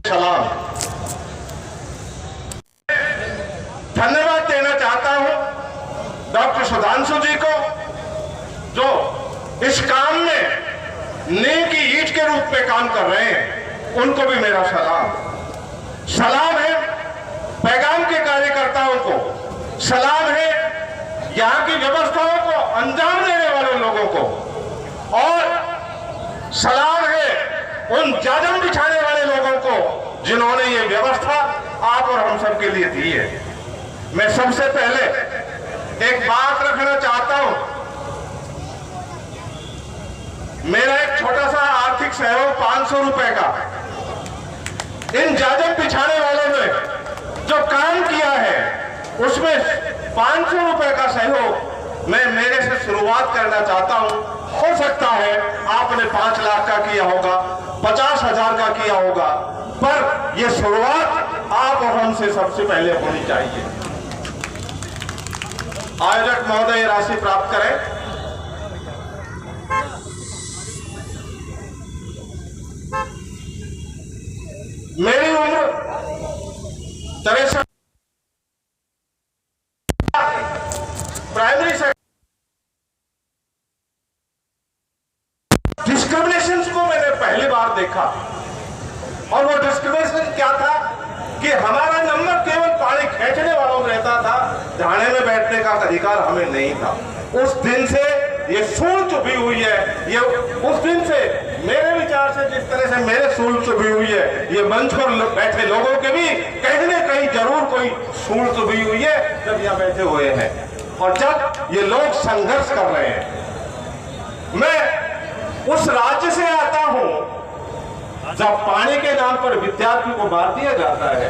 सलाम। धन्यवाद देना चाहता हूं डॉक्टर सुधांशु जी को, जो इस काम में नींव की ईंट के रूप में काम कर रहे हैं। उनको भी मेरा सलाम है। पैगाम के कार्यकर्ताओं को सलाम है। यहां की व्यवस्थाओं को अंजाम देने वाले लोगों को, और सलाम है उन जाजम बिछाने वाले लोगों को जिन्होंने ये व्यवस्था आप और हम सब के लिए दी है। मैं सबसे पहले एक बात रखना चाहता हूं। मेरा एक छोटा सा आर्थिक सहयोग 500 रुपए का इन जाजम बिछाने वालों ने जो काम किया है, उसमें 500 रुपए का सहयोग मैं मेरे से शुरुआत करना चाहता हूं। हो सकता है आपने 5 लाख का किया होगा, 50,000 का किया होगा, पर यह शुरुआत आप और हमसे सबसे पहले होनी चाहिए। आयोजक महोदय राशि प्राप्त करें। मेरी उम्र 63, प्राइमरी से डिस्क्रिमिनेशन को मैंने पहली बार देखा, और वो डिस्क्रिमिनेशन क्या था कि हमारा नंबर केवल पानी खींचने वालों में रहता था, ढाणे में बैठने का अधिकार हमें नहीं था। उस दिन से ये सूल चुभी हुई है। ये उस दिन से मेरे विचार से जिस तरह से मेरे सूल चुभी हुई है, ये मंच पर बैठे लोगों के भी कहीं न कहीं जरूर कोई सूल चुभी हुई है जब यहाँ बैठे हुए हैं, और जब ये लोग संघर्ष कर रहे हैं। मैं उस राज्य से आता हूं जब पानी के नाम पर विद्यार्थी को मार दिया जाता है।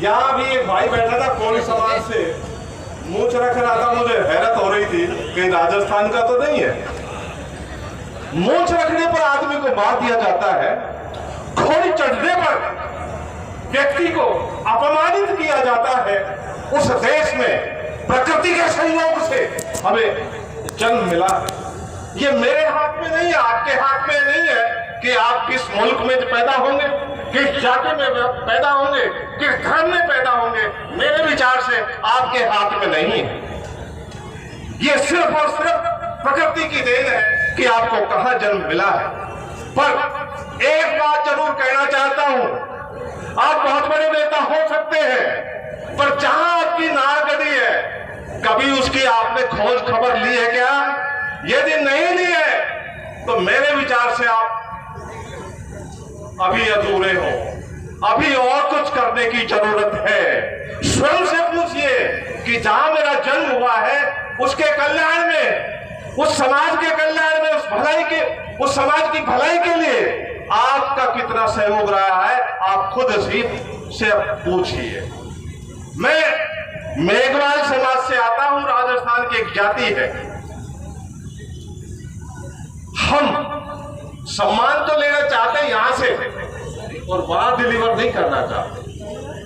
यहां भी एक भाई बैठा था कोली समाज से, मूंछ रख रहा था। मुझे हैरत हो रही थी कहीं राजस्थान का तो नहीं है। मूंछ रखने पर आदमी को मार दिया जाता है, घोड़ी चढ़ने पर व्यक्ति को अपमानित किया जाता है। उस देश में प्रकृति के संयोग से हमें जन्म मिला। ये मेरे हाथ में नहीं है, आपके हाथ में नहीं है कि आप किस मुल्क में पैदा होंगे, किस जाति में पैदा होंगे, किस धर्म में पैदा होंगे। मेरे विचार से आपके हाथ में नहीं है। ये सिर्फ और सिर्फ प्रकृति की देन है कि आपको कहां जन्म मिला है। पर एक बात जरूर कहना चाहता हूं, आप बहुत बड़े नेता हो सकते हैं, पर जहां आपकी नाक गड़ी है, कभी उसकी आपने खोज खबर ली है क्या? यदि नहीं ली है तो मेरे विचार से आप अभी अधूरे हो। अभी और कुछ करने की जरूरत है। स्वयं से पूछिए कि जहां मेरा जन्म हुआ है, उसके कल्याण में, उस समाज के कल्याण में, उस समाज की भलाई के लिए आपका कितना सहयोग रहा है। आप खुद से पूछिए। मैं मेघवाल समाज से आता हूं, राजस्थान की एक जाति है। हम सम्मान तो लेना चाहते हैं यहां से, और वहां डिलीवर नहीं करना चाहते।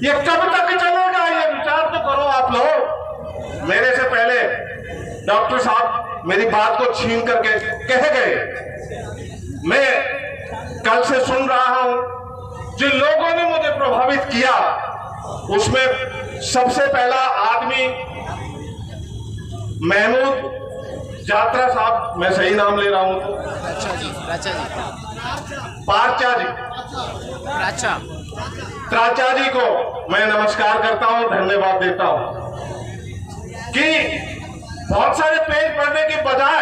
ये कब तक चलेगा? ये विचार तो करो आप लोग। मेरे से पहले डॉक्टर साहब मेरी बात को छीन करके कह गए। मैं कल से सुन रहा हूं, जिन लोगों ने मुझे प्रभावित किया, उसमें सबसे पहला आदमी महमूद जात्रा साहब, मैं सही नाम ले रहा हूं तो त्राचा जी को मैं नमस्कार करता हूं, धन्यवाद देता हूं कि बहुत सारे पेज पढ़ने के बजाय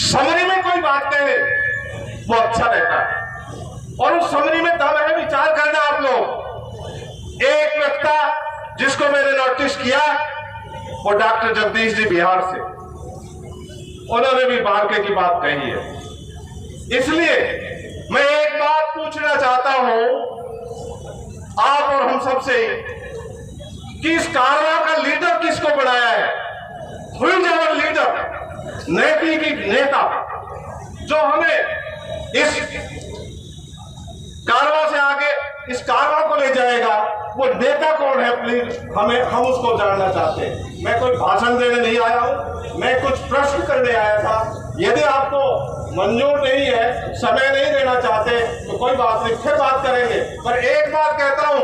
समरी में कोई बात कहे वो अच्छा रहता है, और उस समरी में दम है विचार करना आप लोग। एक वक्ता जिसको मैंने नोटिस किया वो डॉक्टर जगदीश जी बिहार से, उन्होंने भी बारके की बात कही है। इसलिए मैं एक बात पूछना चाहता हूं आप और हम सबसे कि इस कारवां का लीडर किसको बनाया है? फुल जबर लीडर, नैतिक नेता जो हमें इस कारवां से आगे इस कारवां को ले जाएगा, वो नेता कौन है? प्लीज हम उसको जानना चाहते हैं। मैं कोई भाषण देने नहीं आया हूं, मैं कुछ प्रश्न करने आया था। यदि आपको मंजूर नहीं है, समय नहीं देना चाहते तो कोई बात नहीं, फिर बात करेंगे। पर एक बात कहता हूं,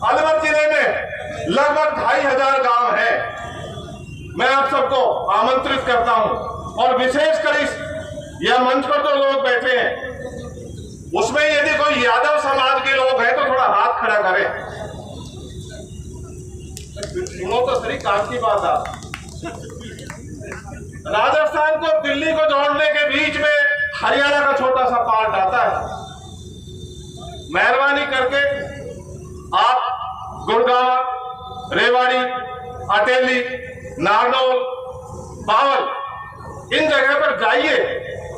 अलवर जिले में लगभग 2500 गांव है। मैं आप सबको आमंत्रित करता हूं और विशेषकर इस यह मंच पर जो लोग बैठे हैं उसमें यदि कोई यादव समाज के लोग हैं तो थोड़ा हाथ खड़ा करें। सुनो तो सही, काम की बात है। राजस्थान को दिल्ली को जोड़ने के बीच में हरियाणा का छोटा सा पार्ट आता है। मेहरबानी करके आप गुड़गांव, रेवाड़ी, अटेली, नारनौल, बावल इन जगह पर जाइए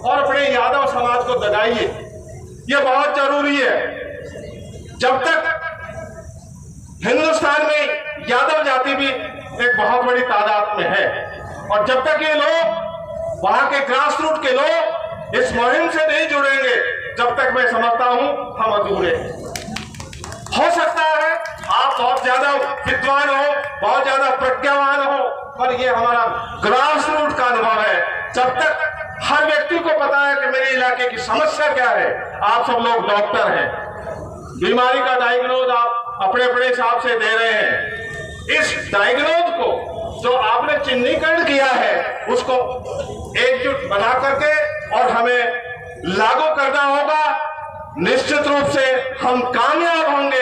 और अपने यादव समाज को दगाइए। यह बहुत जरूरी है। जब तक हिंदुस्तान में यादव जाति भी एक बहुत बड़ी तादाद में है और जब तक ये लोग वहां के ग्रास रूट के लोग इस मुहिम से नहीं जुड़ेंगे, जब तक मैं समझता हूं हम अधूरे। हो सकता है आप बहुत ज्यादा विद्वान हो, बहुत ज्यादा प्रज्ञावान हो, पर ये हमारा ग्रास रूट का अनुभव है। जब तक हर व्यक्ति को पता है कि मेरे इलाके की समस्या क्या है। आप सब लोग डॉक्टर हैं, बीमारी का डायग्नोज आप अपने अपने हिसाब से दे रहे हैं। इस डायग्नोज को जो आपने चिन्हीकरण किया है उसको एकजुट बना करके और हमें लागू करना होगा। निश्चित रूप से हम कामयाब होंगे।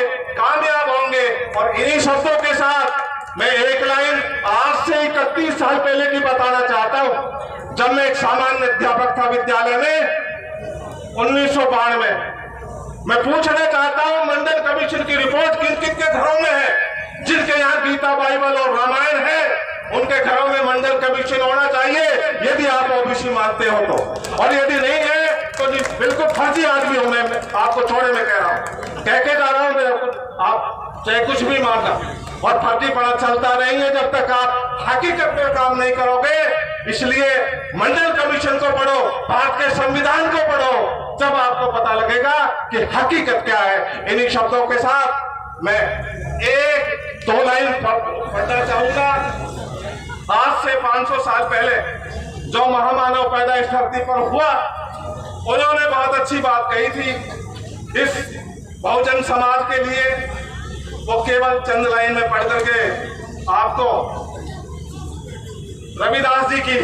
और इन्हीं शब्दों के साथ मैं एक लाइन आज से 31 साल पहले की बताना चाहता हूं। जब मैं एक सामान्य अध्यापक था विद्यालय में 1992 में, मैं पूछना चाहता हूं मंडल कमीशन की रिपोर्ट किन किन के घरों में है। जिनके यहाँ गीता, बाइबल और रामायण है उनके घरों में मंडल कमीशन होना चाहिए, यदि आप ओबीसी मानते हो तो। और यदि नहीं है तो बिल्कुल फर्जी आदमी हूं मैं, आपको छोड़े में कह रहा हूं, कह के जा रहा हूं मैं। आप चाहे कुछ भी मानना, और फर्जी पड़ा चलता नहीं है जब तक आप हकीकत में काम नहीं करोगे। इसलिए मंडल कमीशन को पढ़ो, भारत के संविधान को पढ़ो, जब आपको पता लगेगा कि हकीकत क्या है। इन्हीं शब्दों के साथ मैं एक दो लाइन पढ़ना चाहूंगा। आज से 500 साल पहले जो महामानव पैदा इस धरती पर हुआ, उन्होंने बहुत अच्छी बात कही थी इस बहुजन समाज के लिए। वो केवल चंद लाइन में पढ़ करके आपको रविदास जी की,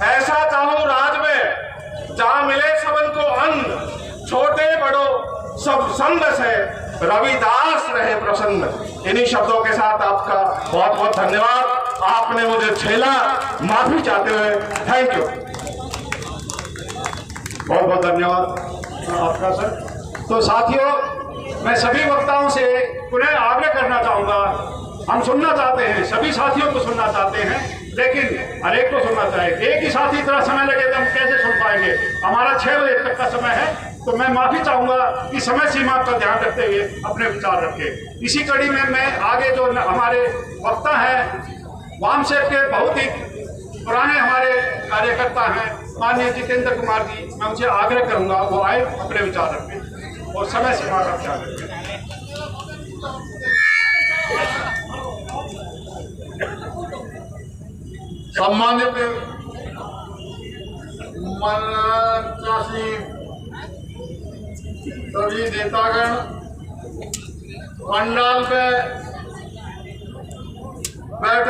ऐसा चाहूं राज में जहां मिले सबन को अन्न, छोटे बड़ो सब संग से रविदास रहे प्रसन्न। इन्हीं शब्दों के साथ आपका बहुत बहुत धन्यवाद। आपने मुझे छेला, माफी चाहते हुए थैंक यू, बहुत बहुत धन्यवाद आपका सर। तो साथियों, मैं सभी वक्ताओं से पुनः आग्रह करना चाहूंगा, हम सुनना चाहते हैं, सभी साथियों को सुनना चाहते हैं, लेकिन हर एक को सुनना चाहिए। एक ही साथी इतना समय लगे तो हम कैसे सुन पाएंगे। हमारा 6 बजे तक का समय है, तो मैं माफी चाहूंगा कि समय सीमा का ध्यान रखते हुए अपने विचार रखें। इसी कड़ी में मैं आगे जो हमारे वक्ता हैं, वामसेप के बहुत ही पुराने हमारे कार्यकर्ता हैं माननीय जितेंद्र कुमार जी, मैं उनसे आग्रह करूंगा वो आए, अपने विचार रखें और समय सीमा का ख्याल रखें। सम्मानित मनचासी सभी नेतागण, मंडल में बैठे